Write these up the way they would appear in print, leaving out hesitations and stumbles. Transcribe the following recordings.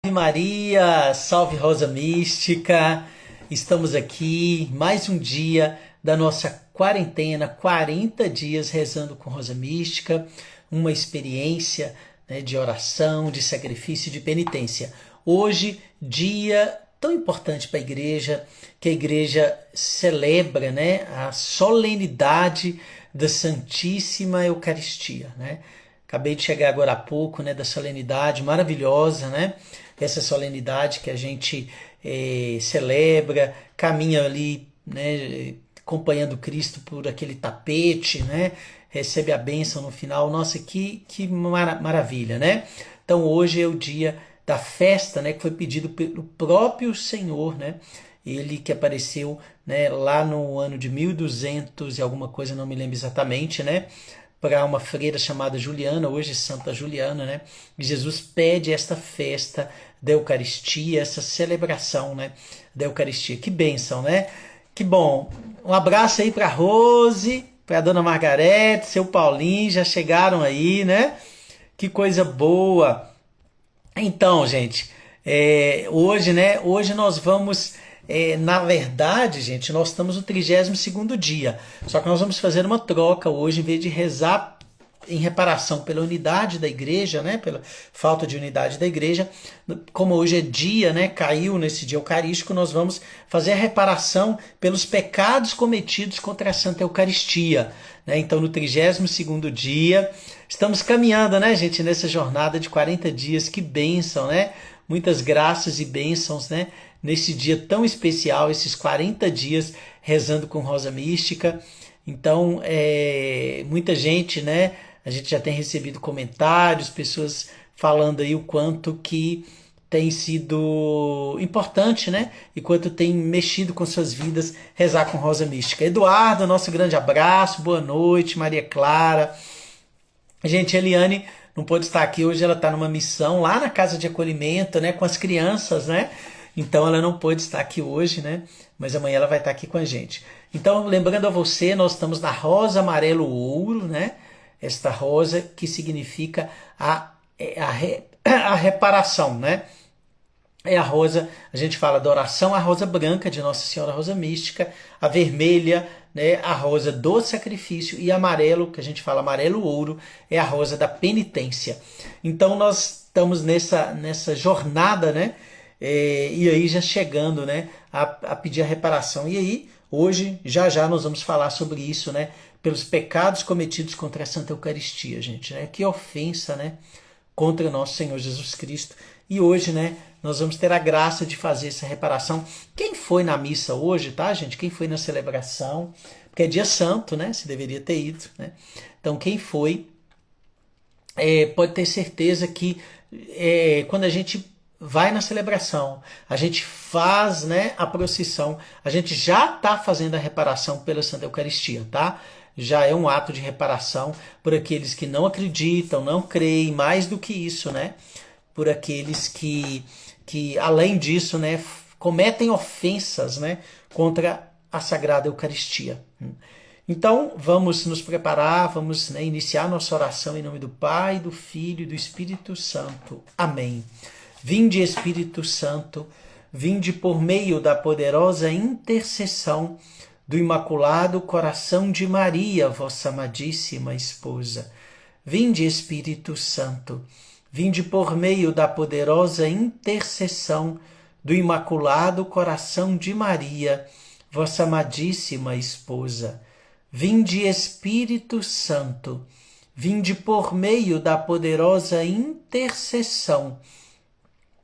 Salve Maria, salve Rosa Mística, estamos aqui mais um dia da nossa quarentena, 40 dias rezando com Rosa Mística, uma experiência, né, de oração, de sacrifício, de penitência. Hoje, dia tão importante para a igreja, que a igreja celebra, né, a solenidade da Santíssima Eucaristia, né? Acabei de chegar agora há pouco, né, da solenidade maravilhosa, né? Essa solenidade que a gente celebra, caminha ali, né, acompanhando Cristo por aquele tapete, né? Recebe a bênção no final. Nossa, que maravilha, né? Então hoje é o dia da festa, né, que foi pedido pelo próprio Senhor, né? Ele que apareceu, né, lá no ano de 1200 e alguma coisa, não me lembro exatamente, né? Para uma freira chamada Juliana, hoje Santa Juliana, né? E Jesus pede esta festa da Eucaristia, essa celebração, né, da Eucaristia. Que bênção, né? Que bom. Um abraço aí para Rose, para a Dona Margarete, seu Paulinho, já chegaram aí, né? Que coisa boa. Então, gente, hoje, né? Hoje nós vamos, na verdade, gente, nós estamos no 32º dia. Só que nós vamos fazer uma troca hoje, em vez de rezar em reparação pela unidade da igreja, né? Pela falta de unidade da igreja, como hoje é dia, né? Caiu nesse dia eucarístico, nós vamos fazer a reparação pelos pecados cometidos contra a Santa Eucaristia, né? Então, no 32º dia, estamos caminhando, né, gente, nessa jornada de 40 dias. Que bênção, né? Muitas graças e bênçãos, né? Nesse dia tão especial, esses 40 dias rezando com Rosa Mística. Então, muita gente, né? A gente já tem recebido comentários, pessoas falando aí o quanto que tem sido importante, né? E quanto tem mexido com suas vidas rezar com Rosa Mística. Eduardo, nosso grande abraço, boa noite. Maria Clara. Gente, a Eliane não pôde estar aqui hoje, ela está numa missão lá na casa de acolhimento, né? Com as crianças, né? Então ela não pôde estar aqui hoje, né? Mas amanhã ela vai estar aqui com a gente. Então, lembrando a você, nós estamos na rosa, amarelo, ouro, né? Esta rosa que significa a reparação, né? É a rosa, a gente fala da oração, a rosa branca de Nossa Senhora Rosa Mística, a vermelha, né, a rosa do sacrifício, e amarelo, que a gente fala amarelo ouro, é a rosa da penitência. Então nós estamos nessa jornada, né? E aí já chegando, né, a pedir a reparação. E aí, hoje, já nós vamos falar sobre isso, né? Pelos pecados cometidos contra a Santa Eucaristia, gente, né? Que ofensa, né? Contra nosso Senhor Jesus Cristo. E hoje, né, nós vamos ter a graça de fazer essa reparação. Quem foi na missa hoje, tá, gente? Quem foi na celebração? Porque é dia santo, né? Você deveria ter ido, né? Então, quem foi, pode ter certeza que quando a gente vai na celebração, a gente faz, né, a procissão, a gente já está fazendo a reparação pela Santa Eucaristia, tá? Já é um ato de reparação por aqueles que não acreditam, não creem, mais do que isso, né? Por aqueles que além disso, né, cometem ofensas, né, contra a Sagrada Eucaristia. Então, vamos nos preparar, vamos, né, iniciar nossa oração em nome do Pai, do Filho e do Espírito Santo. Amém. Vinde, Espírito Santo, vinde por meio da poderosa intercessão do Imaculado Coração de Maria, vossa amadíssima esposa. Vinde, Espírito Santo, vinde por meio da poderosa intercessão do Imaculado Coração de Maria, vossa amadíssima esposa. Vinde, Espírito Santo, vinde por meio da poderosa intercessão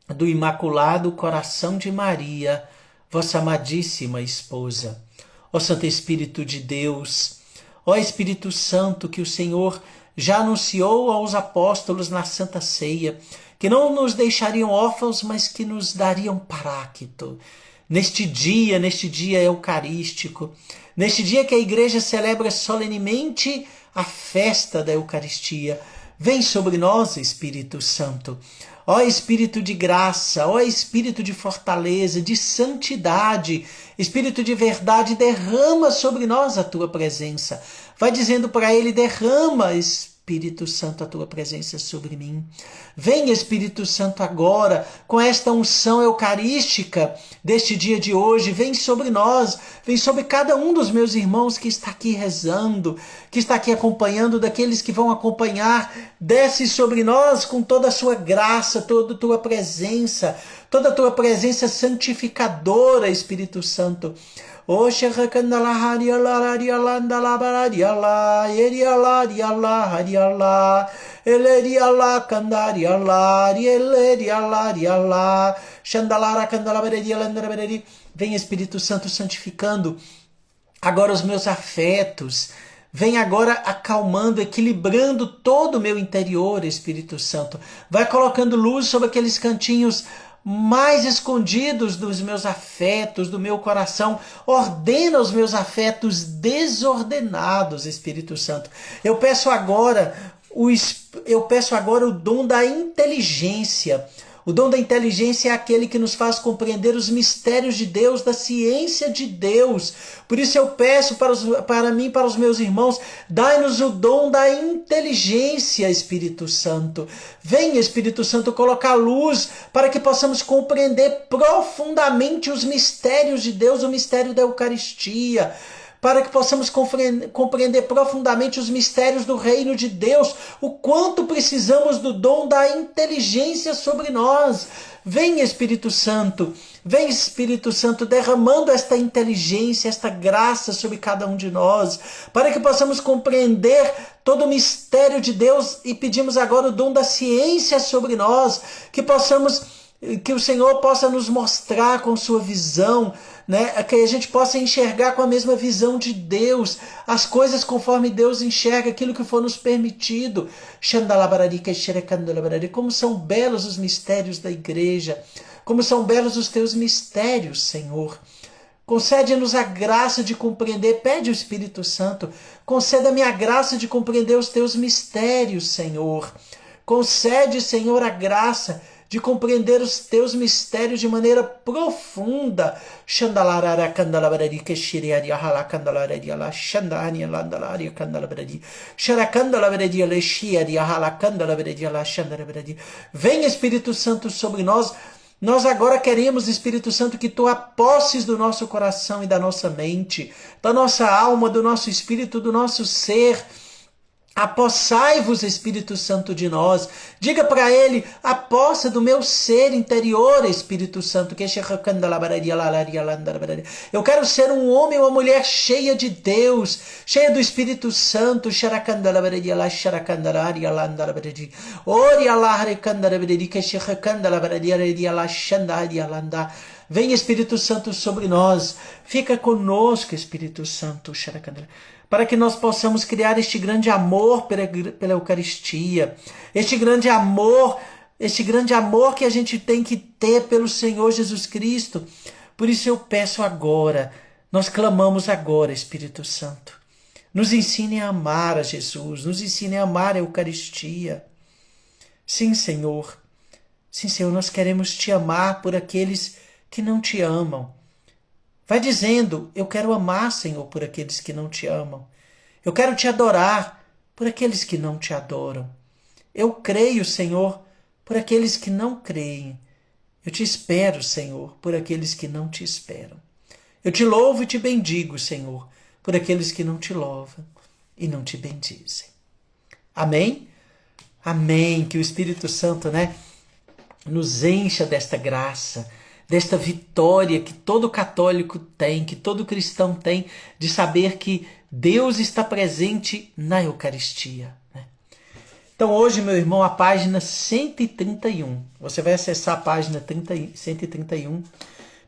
do Imaculado Coração de Maria, vossa amadíssima esposa. Ó Santo Espírito de Deus, ó Espírito Santo, que o Senhor já anunciou aos apóstolos na Santa Ceia, que não nos deixariam órfãos, mas que nos dariam Paráclito. Neste dia eucarístico, neste dia que a igreja celebra solenemente a festa da Eucaristia, vem sobre nós, Espírito Santo. Ó Espírito de graça, ó Espírito de fortaleza, de santidade, Espírito de verdade, derrama sobre nós a tua presença. Vai dizendo para ele, derrama, Espírito Santo, a tua presença sobre mim. Vem, Espírito Santo, agora, com esta unção eucarística deste dia de hoje. Vem sobre nós, vem sobre cada um dos meus irmãos que está aqui rezando, que está aqui acompanhando, daqueles que vão acompanhar. Desce sobre nós com toda a sua graça, toda a tua presença santificadora, Espírito Santo. Oxe, recandala, hariala, hariala, andala, barariala, eriala, hariala, hariala, eleriala, candariala, rieleriala, hariala, xandalara, candala, bereriala, andara, bereri. Vem, Espírito Santo, santificando agora os meus afetos. Vem agora acalmando, equilibrando todo o meu interior, Espírito Santo. Vai colocando luz sobre aqueles cantinhos mais escondidos dos meus afetos, do meu coração. Ordena os meus afetos desordenados, Espírito Santo. Eu peço agora o dom da inteligência. O dom da inteligência é aquele que nos faz compreender os mistérios de Deus, da ciência de Deus. Por isso eu peço para mim, para os meus irmãos, dai-nos o dom da inteligência, Espírito Santo. Vem, Espírito Santo, colocar luz para que possamos compreender profundamente os mistérios de Deus, o mistério da Eucaristia, para que possamos compreender profundamente os mistérios do reino de Deus, o quanto precisamos do dom da inteligência sobre nós. Vem, Espírito Santo, derramando esta inteligência, esta graça sobre cada um de nós, para que possamos compreender todo o mistério de Deus, e pedimos agora o dom da ciência sobre nós, que o Senhor possa nos mostrar com sua visão, né? Que a gente possa enxergar com a mesma visão de Deus, as coisas conforme Deus enxerga, aquilo que for nos permitido. Como são belos os mistérios da igreja, como são belos os teus mistérios, Senhor. Concede-nos a graça de compreender, pede o Espírito Santo, conceda-me a graça de compreender os teus mistérios, Senhor. Concede, Senhor, a graça de compreender os teus mistérios de maneira profunda. Vem, Espírito Santo, sobre nós. Nós agora queremos, Espírito Santo, que tu aposses do nosso coração e da nossa mente, da nossa alma, do nosso espírito, do nosso ser. Apossai-vos, Espírito Santo, de nós. Diga para ele, apossa do meu ser interior, Espírito Santo. Eu quero ser um homem ou uma mulher cheia de Deus, cheia do Espírito Santo. Vem, Espírito Santo, sobre nós. Fica conosco, Espírito Santo, para que nós possamos criar este grande amor pela Eucaristia, este grande amor que a gente tem que ter pelo Senhor Jesus Cristo. Por isso eu peço agora, nós clamamos agora, Espírito Santo, nos ensine a amar a Jesus, nos ensine a amar a Eucaristia. Sim, Senhor, nós queremos te amar por aqueles que não te amam. Vai dizendo, eu quero amar, Senhor, por aqueles que não te amam. Eu quero te adorar por aqueles que não te adoram. Eu creio, Senhor, por aqueles que não creem. Eu te espero, Senhor, por aqueles que não te esperam. Eu te louvo e te bendigo, Senhor, por aqueles que não te louvam e não te bendizem. Amém? Amém. Que o Espírito Santo, nos encha desta graça, desta vitória que todo católico tem, que todo cristão tem, de saber que Deus está presente na Eucaristia. Então hoje, meu irmão, a página 131, você vai acessar a página 131,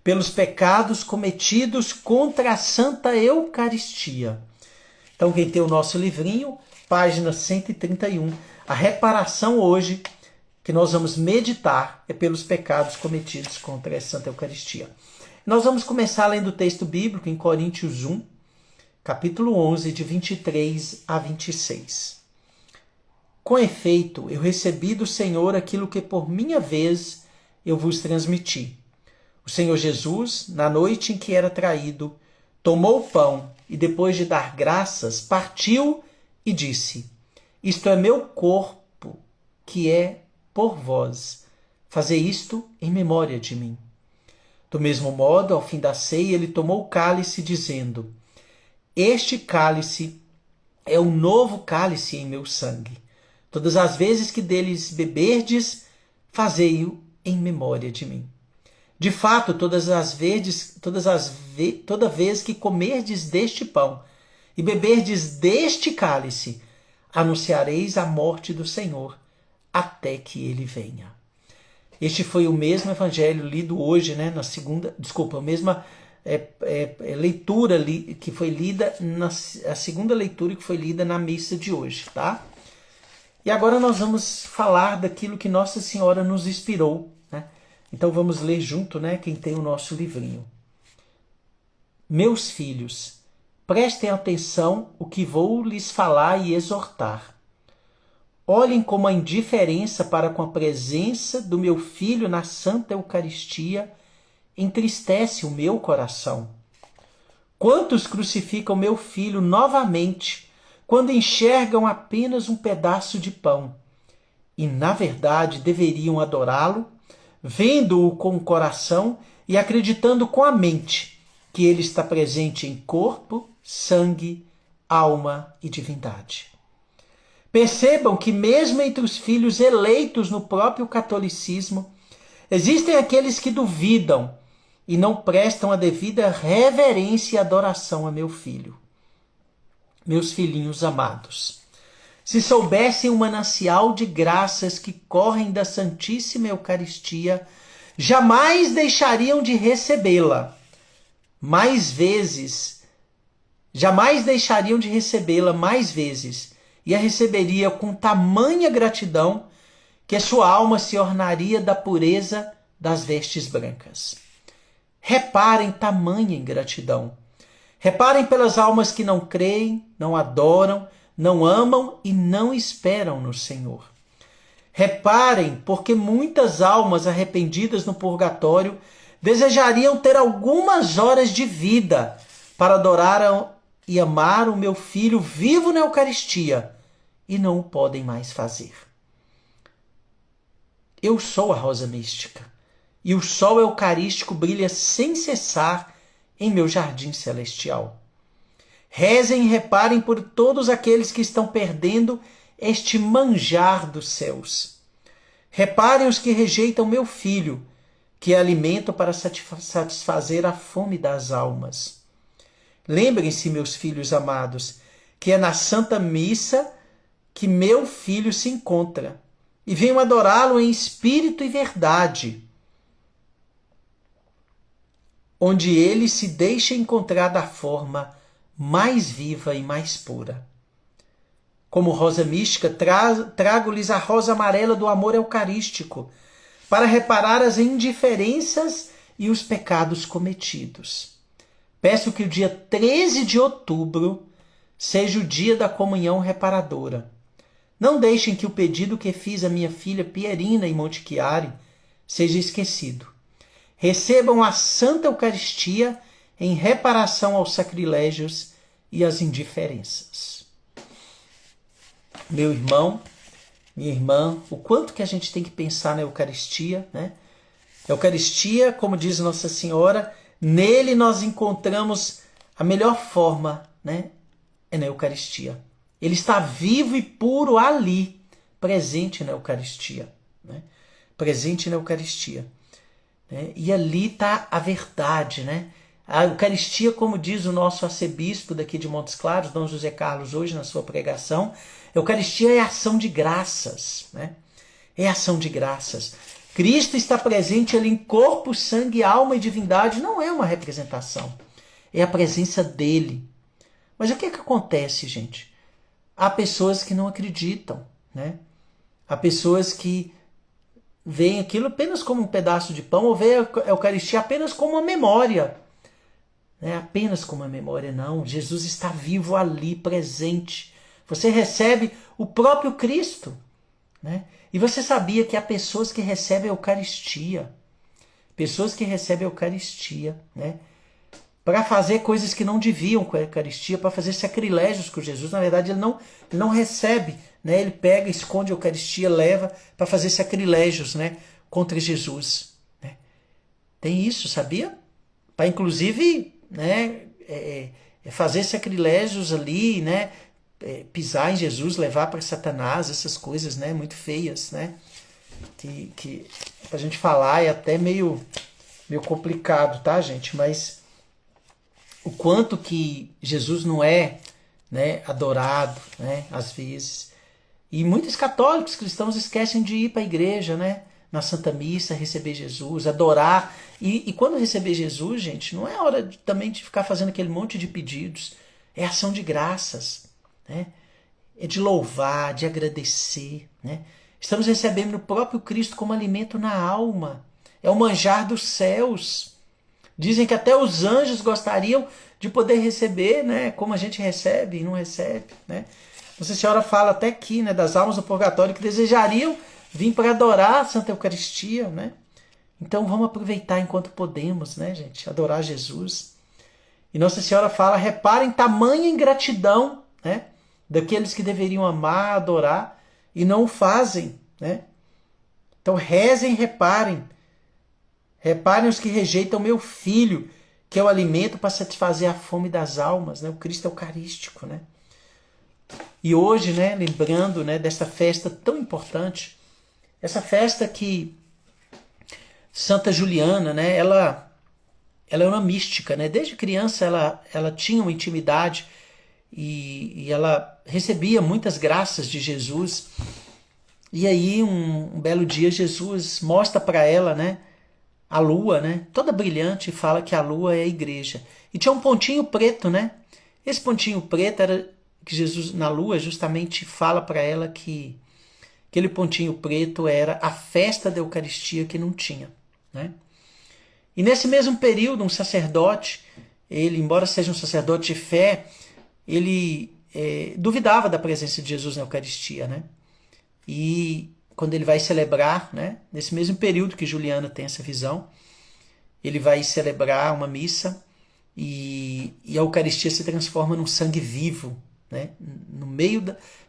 pelos pecados cometidos contra a Santa Eucaristia. Então quem tem o nosso livrinho, página 131, a reparação hoje que nós vamos meditar é pelos pecados cometidos contra a Santa Eucaristia. Nós vamos começar lendo o texto bíblico em Coríntios 1, capítulo 11, de 23 a 26. Com efeito, eu recebi do Senhor aquilo que por minha vez eu vos transmiti. O Senhor Jesus, na noite em que era traído, tomou o pão e depois de dar graças, partiu e disse: Isto é meu corpo, que é por vós. Fazei isto em memória de mim. Do mesmo modo, ao fim da ceia, ele tomou o cálice, dizendo: Este cálice é o novo cálice em meu sangue. Todas as vezes que deles beberdes, fazei-o em memória de mim. De fato, toda vez que comerdes deste pão e beberdes deste cálice, anunciareis a morte do Senhor até que ele venha. Este foi o mesmo evangelho lido hoje, né, na segunda, desculpa, a mesma leitura que foi lida, a segunda leitura que foi lida na missa de hoje, tá? E agora nós vamos falar daquilo que Nossa Senhora nos inspirou, né? Então vamos ler junto, né, quem tem o nosso livrinho. Meus filhos, prestem atenção o que vou lhes falar e exortar. Olhem como a indiferença para com a presença do meu Filho na Santa Eucaristia entristece o meu coração. Quantos crucificam meu Filho novamente quando enxergam apenas um pedaço de pão e, na verdade, deveriam adorá-lo, vendo-o com o coração e acreditando com a mente que ele está presente em corpo, sangue, alma e divindade. Percebam que mesmo entre os filhos eleitos no próprio catolicismo, existem aqueles que duvidam e não prestam a devida reverência e adoração a meu filho. Meus filhinhos amados, se soubessem o manancial de graças que correm da Santíssima Eucaristia, jamais deixariam de recebê-la. Jamais deixariam de recebê-la mais vezes, e a receberia com tamanha gratidão que a sua alma se ornaria da pureza das vestes brancas. Reparem tamanha ingratidão. Reparem pelas almas que não creem, não adoram, não amam e não esperam no Senhor. Reparem porque muitas almas arrependidas no purgatório desejariam ter algumas horas de vida para adorar e amar o meu Filho vivo na Eucaristia, e não o podem mais fazer. Eu sou a rosa mística, e o sol eucarístico brilha sem cessar em meu jardim celestial. Rezem e reparem por todos aqueles que estão perdendo este manjar dos céus. Reparem os que rejeitam meu Filho, que é alimento para satisfazer a fome das almas. Lembrem-se, meus filhos amados, que é na Santa Missa que meu Filho se encontra, e venham adorá-lo em espírito e verdade, onde ele se deixa encontrar da forma mais viva e mais pura. Como rosa mística, trago-lhes a rosa amarela do amor eucarístico, para reparar as indiferenças e os pecados cometidos. Peço que o dia 13 de outubro seja o dia da comunhão reparadora. Não deixem que o pedido que fiz à minha filha Pierina em Monte Chiari seja esquecido. Recebam a Santa Eucaristia em reparação aos sacrilégios e às indiferenças. Meu irmão, minha irmã, o quanto que a gente tem que pensar na Eucaristia, né? A Eucaristia, como diz Nossa Senhora, nele nós encontramos a melhor forma, né? É na Eucaristia. Ele está vivo e puro ali, presente na Eucaristia, né? Presente na Eucaristia. Né? E ali está a verdade, né? A Eucaristia, como diz o nosso arcebispo daqui de Montes Claros, Dom José Carlos, hoje na sua pregação, a Eucaristia é ação de graças, né? É ação de graças. Cristo está presente ali em corpo, sangue, alma e divindade. Não é uma representação, é a presença dele. Mas o que é que acontece, gente? Há pessoas que não acreditam, né? Há pessoas que veem aquilo apenas como um pedaço de pão ou veem a Eucaristia apenas como uma memória. Né? Apenas como uma memória, não. Jesus está vivo ali, presente. Você recebe o próprio Cristo. Né? E você sabia que há pessoas que recebem a Eucaristia. Pessoas que recebem a Eucaristia, né? para fazer coisas que não deviam com a Eucaristia, para fazer sacrilégios com Jesus. Na verdade, ele não recebe, né? Ele pega, esconde a Eucaristia, leva para fazer sacrilégios, né? Contra Jesus. Né? Tem isso, sabia? Para inclusive, né? Fazer sacrilégios ali, né? Pisar em Jesus, levar para Satanás, essas coisas, né? Muito feias, né? Que pra gente falar é até meio complicado, tá, gente? Mas o quanto que Jesus não é, né, adorado, né, às vezes. E muitos católicos cristãos esquecem de ir para a igreja, né, na Santa Missa, receber Jesus, adorar. E quando receber Jesus, gente, não é hora também de ficar fazendo aquele monte de pedidos. É ação de graças, né? É de louvar, de agradecer, né? Estamos recebendo o próprio Cristo como alimento na alma. É o manjar dos céus. Dizem que até os anjos gostariam de poder receber, né? Como a gente recebe e não recebe, né? Nossa Senhora fala até aqui, né? Das almas do purgatório que desejariam vir para adorar a Santa Eucaristia, né? Então vamos aproveitar enquanto podemos, né, gente? Adorar Jesus. E Nossa Senhora fala, reparem tamanha ingratidão, né? Daqueles que deveriam amar, adorar e não o fazem, né? Então rezem, reparem. Reparem os que rejeitam meu filho, que é o alimento para satisfazer a fome das almas, né? O Cristo Eucarístico, né? E hoje, né, lembrando, né, dessa festa tão importante, essa festa que Santa Juliana, né, ela é uma mística, né? Desde criança ela tinha uma intimidade e ela recebia muitas graças de Jesus. E aí um belo dia Jesus mostra para ela, né, a lua, né, toda brilhante, e fala que a lua é a igreja. E tinha um pontinho preto, né? Esse pontinho preto era que Jesus na lua justamente fala para ela que aquele pontinho preto era a festa da Eucaristia que não tinha, né? E nesse mesmo período, um sacerdote, ele, embora seja um sacerdote de fé, ele duvidava da presença de Jesus na Eucaristia, né? E quando ele vai celebrar, né, nesse mesmo período que Juliana tem essa visão, ele vai celebrar uma missa e a Eucaristia se transforma num sangue vivo, né,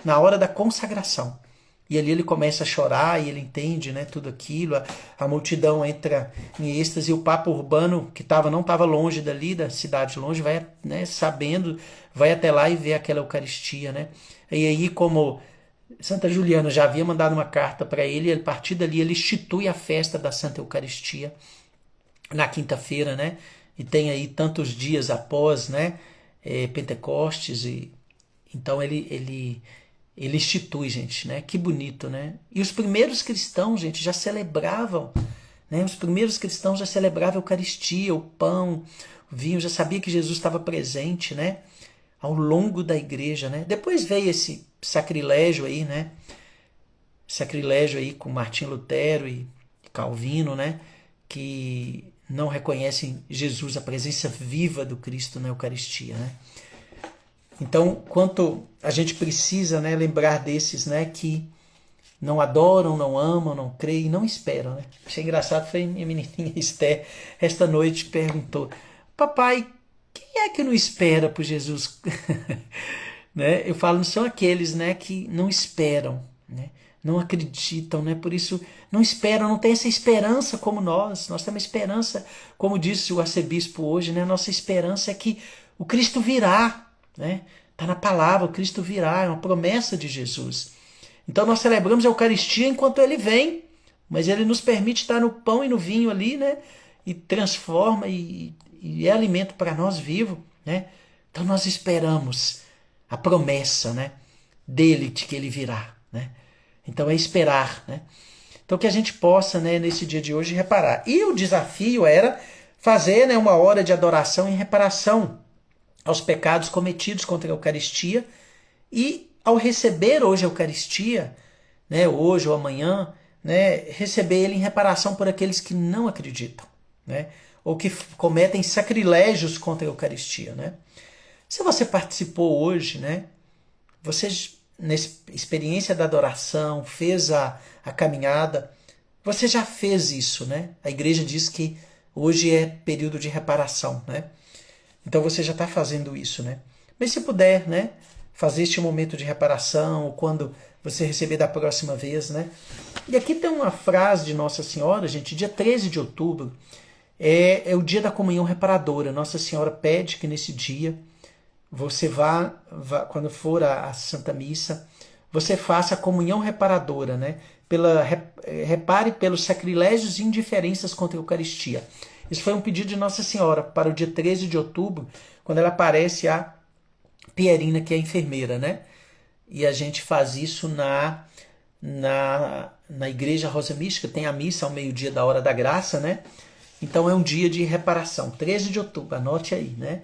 na hora da consagração. E ali ele começa a chorar e ele entende, né, tudo aquilo, a multidão entra em êxtase e o Papa Urbano, que não estava longe dali, da cidade longe, vai, né, sabendo, vai até lá e vê aquela Eucaristia, né? E aí, como Santa Juliana já havia mandado uma carta para ele, a partir dali ele institui a festa da Santa Eucaristia na quinta-feira, né? E tem aí tantos dias após, né, Pentecostes, e então ele institui, gente, né? Que bonito, né? E os primeiros cristãos, gente, já celebravam, né? Os primeiros cristãos já celebravam a Eucaristia, o pão, o vinho, já sabia que Jesus estava presente, né? Ao longo da igreja, né? Depois veio esse sacrilégio aí, né? Sacrilégio aí com Martim Lutero e Calvino, né? Que não reconhecem Jesus, a presença viva do Cristo na Eucaristia, né? Então, quanto a gente precisa, né, lembrar desses, né, que não adoram, não amam, não creem, não esperam, né? Achei engraçado, foi minha menininha Esther, esta noite perguntou, papai, quem é que não espera por Jesus? Né? Eu falo, não são aqueles, né, que não esperam, né? Não acreditam, né? Por isso não esperam, não tem essa esperança como nós temos esperança, como disse o arcebispo hoje, né? Nossa esperança é que o Cristo virá, né? Está na palavra, o Cristo virá, é uma promessa de Jesus. Então nós celebramos a Eucaristia enquanto ele vem, mas ele nos permite estar no pão e no vinho ali, né? E transforma e é alimento para nós vivo, né? Então nós esperamos a promessa, né, dele, de que ele virá, né? Então é esperar, né? Então que a gente possa, né, nesse dia de hoje reparar. E o desafio era fazer, né, uma hora de adoração em reparação aos pecados cometidos contra a Eucaristia e ao receber hoje a Eucaristia, né, hoje ou amanhã, né, receber ele em reparação por aqueles que não acreditam, né, ou que cometem sacrilégios contra a Eucaristia, né? Se você participou hoje, né, você nessa experiência da adoração, fez a caminhada, você já fez isso, né? A igreja diz que hoje é período de reparação, né? Então você já está fazendo isso, né? Mas se puder, né? Fazer este momento de reparação, ou quando você receber da próxima vez, né? E aqui tem uma frase de Nossa Senhora, gente, dia 13 de outubro, é o dia da comunhão reparadora. Nossa Senhora pede que nesse dia você vá quando for a Santa Missa, você faça a comunhão reparadora, né? Repare pelos sacrilégios e indiferenças contra a Eucaristia. Isso foi um pedido de Nossa Senhora para o dia 13 de outubro, quando ela aparece a Pierina, que é a enfermeira, né? E a gente faz isso na Igreja Rosa Mística, tem a missa ao meio-dia da Hora da Graça, né? Então é um dia de reparação, 13 de outubro, anote aí, né?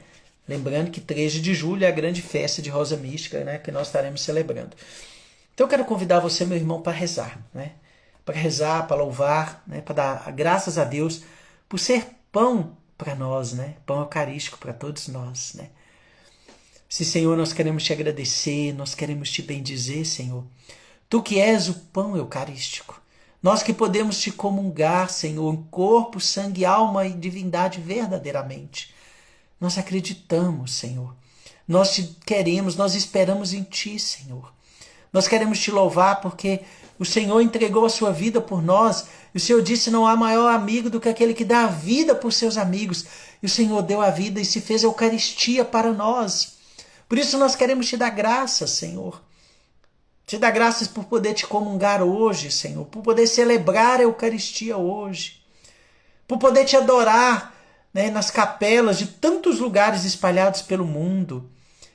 Lembrando que 13 de julho é a grande festa de Rosa Mística, né? Que nós estaremos celebrando. Então eu quero convidar você, meu irmão, para rezar, né? Para rezar, para louvar, né? Para dar graças a Deus por ser pão para nós, né? Pão eucarístico para todos nós, né? Se, Senhor, nós queremos te agradecer, nós queremos te bendizer, Senhor. Tu que és o pão eucarístico. Nós que podemos te comungar, Senhor, em corpo, sangue, alma e divindade verdadeiramente. Nós acreditamos, Senhor. Nós te queremos, nós esperamos em ti, Senhor. Nós queremos te louvar porque o Senhor entregou a sua vida por nós. E o Senhor disse, não há maior amigo do que aquele que dá a vida por seus amigos. E o Senhor deu a vida e se fez a Eucaristia para nós. Por isso nós queremos te dar graças, Senhor. Te dar graças por poder te comungar hoje, Senhor. Por poder celebrar a Eucaristia hoje. Por poder te adorar, né, nas capelas de tantos lugares espalhados pelo mundo.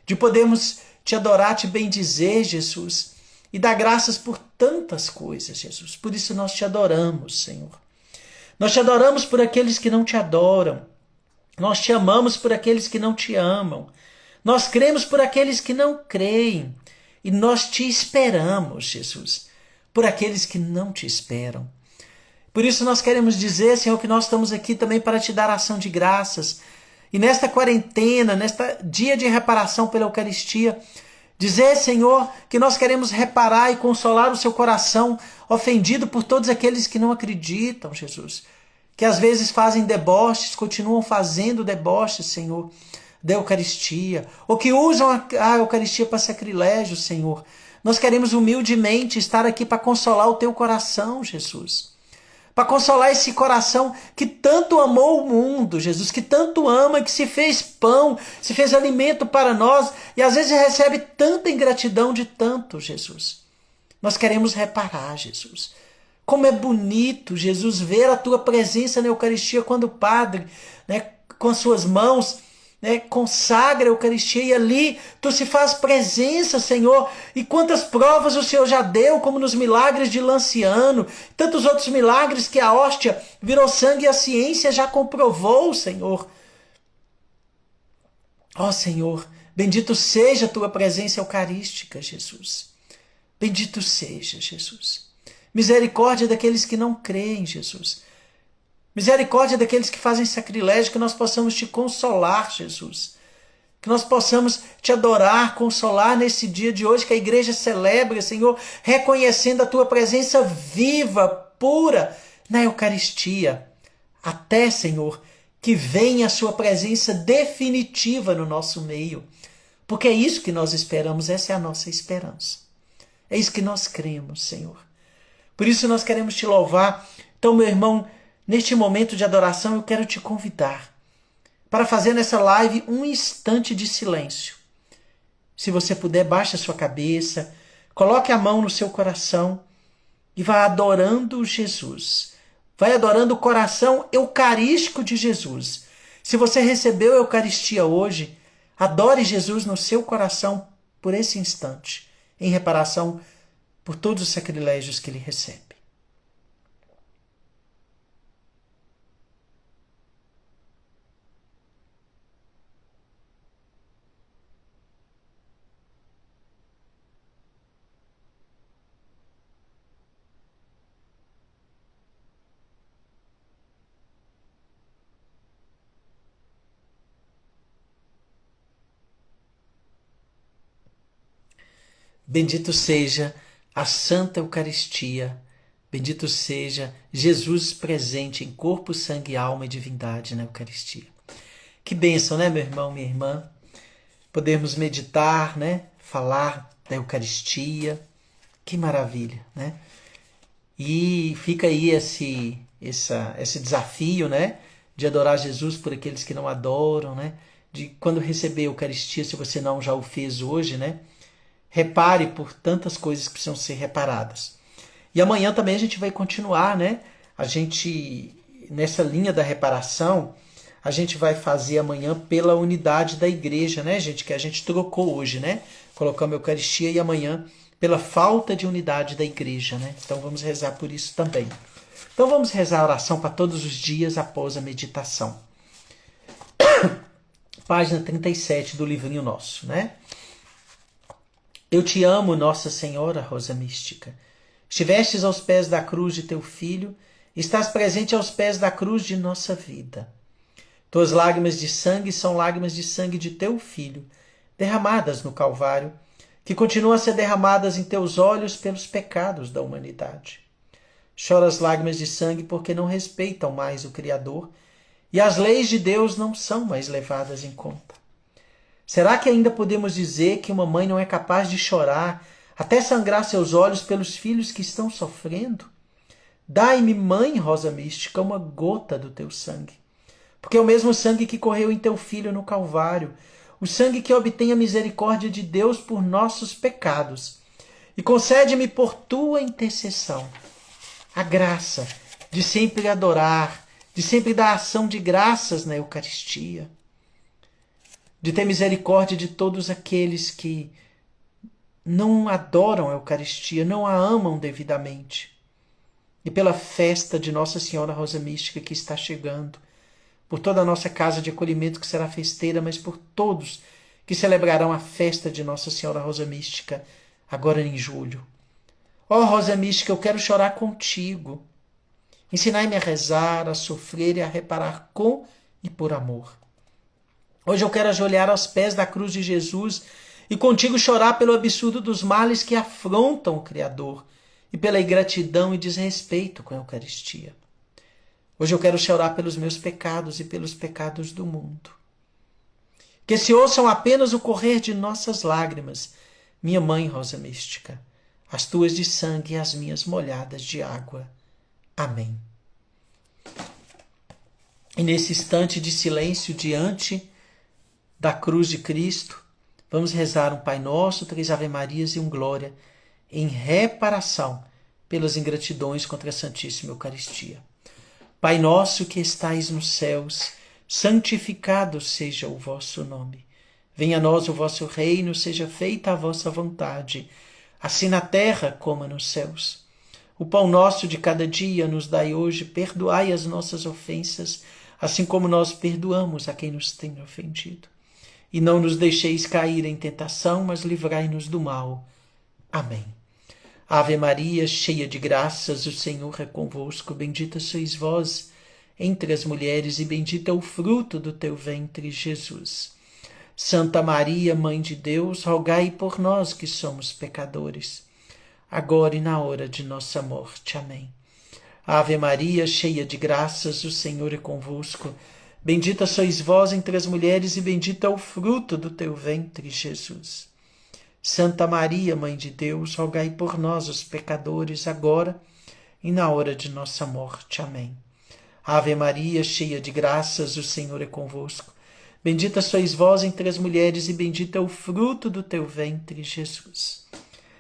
De podermos te adorar, te bendizer, Jesus. E dar graças por tantas coisas, Jesus. Por isso nós te adoramos, Senhor. Nós te adoramos por aqueles que não te adoram. Nós te amamos por aqueles que não te amam. Nós cremos por aqueles que não creem. E nós te esperamos, Jesus, por aqueles que não te esperam. Por isso nós queremos dizer, Senhor, que nós estamos aqui também para te dar ação de graças. E nesta quarentena, nesta dia de reparação pela Eucaristia, dizer, Senhor, que nós queremos reparar e consolar o seu coração ofendido por todos aqueles que não acreditam, Jesus. Que às vezes fazem deboches, continuam fazendo deboches, Senhor, da Eucaristia, ou que usam a Eucaristia para sacrilégio, Senhor. Nós queremos humildemente estar aqui para consolar o teu coração, Jesus. Para consolar esse coração que tanto amou o mundo, Jesus, que tanto ama, que se fez pão, se fez alimento para nós, e às vezes recebe tanta ingratidão de tanto, Jesus. Nós queremos reparar, Jesus. Como é bonito, Jesus, ver a tua presença na Eucaristia quando o Padre, né, com as suas mãos, né, consagra a Eucaristia e ali tu se faz presença, Senhor. E quantas provas o Senhor já deu, como nos milagres de Lanciano, tantos outros milagres que a hóstia virou sangue e a ciência já comprovou, Senhor. Ó Senhor, bendito seja a tua presença eucarística, Jesus. Bendito seja, Jesus. Misericórdia daqueles que não creem, Jesus. Misericórdia daqueles que fazem sacrilégio, que nós possamos te consolar, Jesus. Que nós possamos te adorar, consolar nesse dia de hoje, que a igreja celebra, Senhor, reconhecendo a tua presença viva, pura, na Eucaristia. Até, Senhor, que venha a sua presença definitiva no nosso meio. Porque é isso que nós esperamos, essa é a nossa esperança. É isso que nós cremos, Senhor. Por isso nós queremos te louvar. Então, meu irmão, neste momento de adoração, eu quero te convidar para fazer nessa live um instante de silêncio. Se você puder, baixe a sua cabeça, coloque a mão no seu coração e vá adorando Jesus. Vai adorando o coração eucarístico de Jesus. Se você recebeu a Eucaristia hoje, adore Jesus no seu coração por esse instante, em reparação por todos os sacrilégios que ele recebe. Bendito seja a Santa Eucaristia, bendito seja Jesus presente em corpo, sangue, alma e divindade na Eucaristia. Que bênção, né, meu irmão, minha irmã? Podermos meditar, né? Falar da Eucaristia. Que maravilha, né? E fica aí esse desafio, né? De adorar Jesus por aqueles que não adoram, né? De quando receber a Eucaristia, se você não já o fez hoje, né? Repare por tantas coisas que precisam ser reparadas. E amanhã também a gente vai continuar, né? A gente, nessa linha da reparação, a gente vai fazer amanhã pela unidade da igreja, né, gente? Que a gente trocou hoje, né? Colocamos a Eucaristia e amanhã pela falta de unidade da igreja, né? Então vamos rezar por isso também. Então vamos rezar a oração para todos os dias após a meditação. Página 37 do livrinho nosso, né? Eu te amo, Nossa Senhora, Rosa Mística. Estivestes aos pés da cruz de teu Filho, estás presente aos pés da cruz de nossa vida. Tuas lágrimas de sangue são lágrimas de sangue de teu Filho, derramadas no Calvário, que continuam a ser derramadas em teus olhos pelos pecados da humanidade. Choras lágrimas de sangue porque não respeitam mais o Criador e as leis de Deus não são mais levadas em conta. Será que ainda podemos dizer que uma mãe não é capaz de chorar até sangrar seus olhos pelos filhos que estão sofrendo? Dai-me, Mãe Rosa Mística, uma gota do teu sangue. Porque é o mesmo sangue que correu em teu Filho no Calvário, o sangue que obtém a misericórdia de Deus por nossos pecados. E concede-me por tua intercessão a graça de sempre adorar, de sempre dar ação de graças na Eucaristia, de ter misericórdia de todos aqueles que não adoram a Eucaristia, não a amam devidamente. E pela festa de Nossa Senhora Rosa Mística que está chegando, por toda a nossa casa de acolhimento que será festeira, mas por todos que celebrarão a festa de Nossa Senhora Rosa Mística agora em julho. Ó Rosa Mística, eu quero chorar contigo. Ensinai-me a rezar, a sofrer e a reparar com e por amor. Hoje eu quero ajoelhar aos pés da cruz de Jesus e contigo chorar pelo absurdo dos males que afrontam o Criador e pela ingratidão e desrespeito com a Eucaristia. Hoje eu quero chorar pelos meus pecados e pelos pecados do mundo. Que se ouçam apenas o correr de nossas lágrimas, minha Mãe Rosa Mística, as tuas de sangue e as minhas molhadas de água. Amém. E nesse instante de silêncio diante da cruz de Cristo, vamos rezar um Pai Nosso, 3 Ave Marias e um Glória, em reparação pelas ingratidões contra a Santíssima Eucaristia. Pai nosso que estais nos céus, santificado seja o vosso nome. Venha a nós o vosso reino, seja feita a vossa vontade, assim na terra como nos céus. O pão nosso de cada dia nos dai hoje, perdoai as nossas ofensas, assim como nós perdoamos a quem nos tem ofendido. E não nos deixeis cair em tentação, mas livrai-nos do mal. Amém. Ave Maria, cheia de graças, o Senhor é convosco. Bendita sois vós entre as mulheres e bendito é o fruto do teu ventre, Jesus. Santa Maria, Mãe de Deus, rogai por nós que somos pecadores, agora e na hora de nossa morte. Amém. Ave Maria, cheia de graças, o Senhor é convosco. Bendita sois vós entre as mulheres e bendito é o fruto do teu ventre, Jesus. Santa Maria, Mãe de Deus, rogai por nós, os pecadores, agora e na hora de nossa morte. Amém. Ave Maria, cheia de graças, o Senhor é convosco. Bendita sois vós entre as mulheres e bendito é o fruto do teu ventre, Jesus.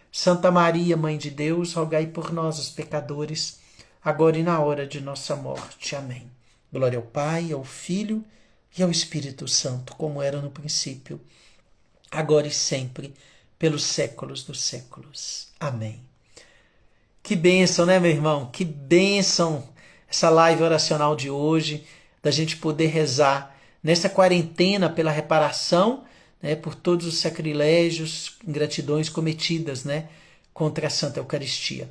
Santa Maria, Mãe de Deus, rogai por nós, os pecadores, agora e na hora de nossa morte. Amém. Glória ao Pai, ao Filho e ao Espírito Santo, como era no princípio, agora e sempre, pelos séculos dos séculos. Amém. Que bênção, né, meu irmão? Que bênção essa live oracional de hoje, da gente poder rezar nessa quarentena pela reparação, né, por todos os sacrilégios, ingratidões cometidas, né, contra a Santa Eucaristia.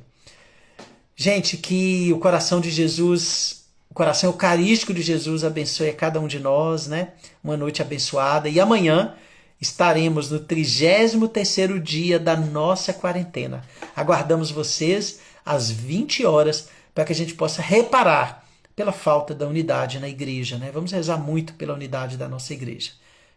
Gente, que o coração de Jesus, o coração eucarístico de Jesus abençoe a cada um de nós, né? Uma noite abençoada. E amanhã estaremos no 33º dia da nossa quarentena. Aguardamos vocês às 20 horas para que a gente possa reparar pela falta da unidade na igreja, né? Vamos rezar muito pela unidade da nossa igreja,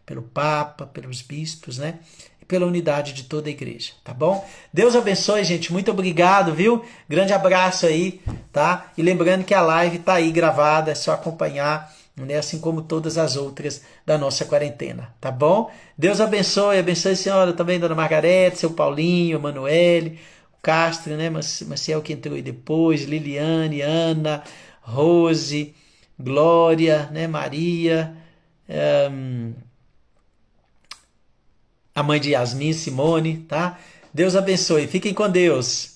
pelo Papa, pelos bispos, né? E pela unidade de toda a igreja, tá bom? Deus abençoe, gente. Muito obrigado, viu? Grande abraço aí, tá? E lembrando que a live tá aí gravada, é só acompanhar, né? Assim como todas as outras da nossa quarentena, tá bom? Deus abençoe a senhora também, dona Margarete, seu Paulinho, Emanuele, Castro, né? Maciel que entrou aí depois, Liliane, Ana, Rose, Glória, né? Maria, a mãe de Yasmin, Simone, tá? Deus abençoe. Fiquem com Deus.